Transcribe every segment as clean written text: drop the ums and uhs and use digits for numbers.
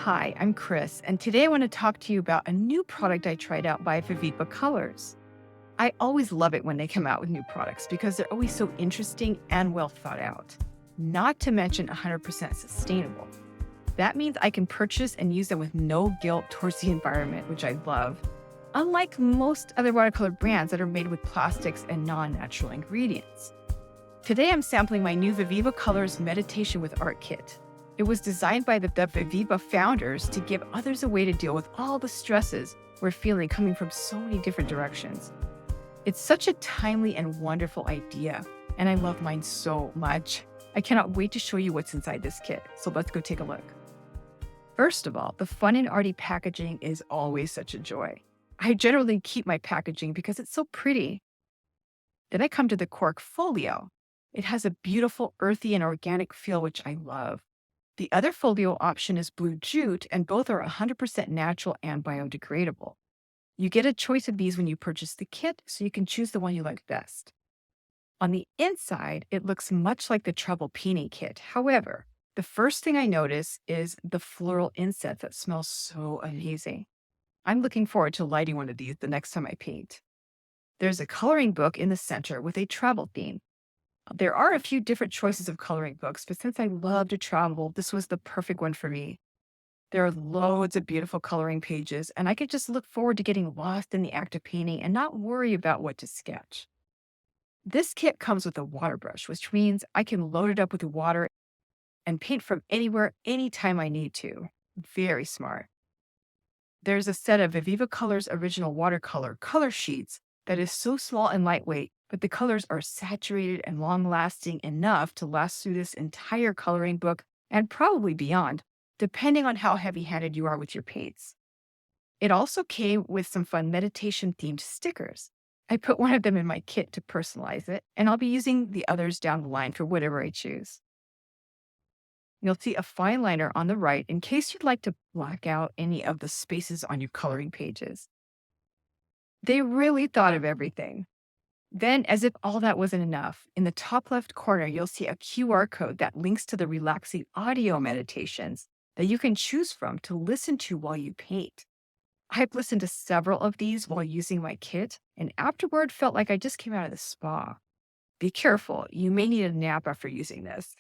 Hi, I'm Chris, and today I want to talk to you about a new product I tried out by Viviva Colors. I always love it when they come out with new products because they're always so interesting and well thought out. Not to mention 100% sustainable. That means I can purchase and use them with no guilt towards the environment, which I love. Unlike most other watercolor brands that are made with plastics and non-natural ingredients. Today I'm sampling my new Viviva Colors Meditation with Art Kit. It was designed by the Viviva founders to give others a way to deal with all the stresses we're feeling coming from so many different directions. It's such a timely and wonderful idea, and I love mine so much. I cannot wait to show you what's inside this kit, so let's go take a look. First of all, the fun and arty packaging is always such a joy. I generally keep my packaging because it's so pretty. Then I come to the cork folio. It has a beautiful earthy and organic feel, which I love. The other folio option is blue jute, and both are 100% natural and biodegradable. You get a choice of these when you purchase the kit, so you can choose the one you like best. On the inside, it looks much like the Trouble Peony kit. However, the first thing I notice is the floral incense that smells so amazing. I'm looking forward to lighting one of these the next time I paint. There's a coloring book in the center with a travel theme. There are a few different choices of coloring books, but since I love to travel, this was the perfect one for me. There are loads of beautiful coloring pages, and I could just look forward to getting lost in the act of painting and not worry about what to sketch. This kit comes with a waterbrush, which means I can load it up with water and paint from anywhere, anytime I need to. Very smart. There's a set of Viviva Colors original watercolor color sheets that is so small and lightweight, but the colors are saturated and long-lasting enough to last through this entire coloring book and probably beyond, depending on how heavy-handed you are with your paints. It also came with some fun meditation-themed stickers. I put one of them in my kit to personalize it, and I'll be using the others down the line for whatever I choose. You'll see a fine liner on the right in case you'd like to black out any of the spaces on your coloring pages. They really thought of everything. Then, as if all that wasn't enough, in the top left corner, you'll see a QR code that links to the relaxing audio meditations that you can choose from to listen to while you paint. I've listened to several of these while using my kit, and afterward felt like I just came out of the spa. Be careful, you may need a nap after using this.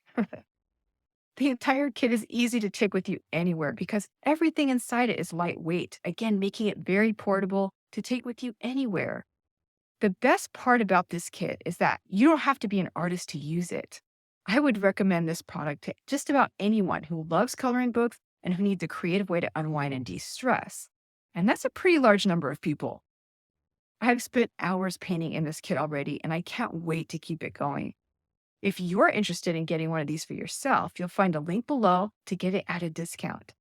The entire kit is easy to take with you anywhere because everything inside it is lightweight, again, making it very portable to take with you anywhere. The best part about this kit is that you don't have to be an artist to use it. I would recommend this product to just about anyone who loves coloring books and who needs a creative way to unwind and de-stress. And that's a pretty large number of people. I've spent hours painting in this kit already, and I can't wait to keep it going. If you're interested in getting one of these for yourself, you'll find a link below to get it at a discount.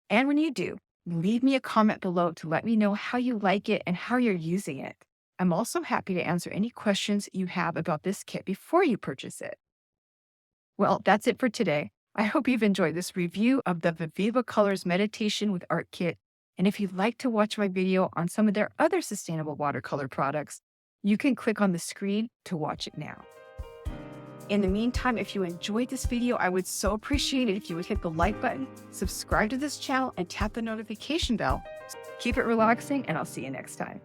And when you do, leave me a comment below to let me know how you like it and how you're using it. I'm also happy to answer any questions you have about this kit before you purchase it. Well, that's it for today. I hope you've enjoyed this review of the Viviva Colors Meditation with Art Kit. And if you'd like to watch my video on some of their other sustainable watercolor products, you can click on the screen to watch it now. In the meantime, if you enjoyed this video, I would so appreciate it if you would hit the like button, subscribe to this channel, and tap the notification bell. Keep it relaxing, and I'll see you next time.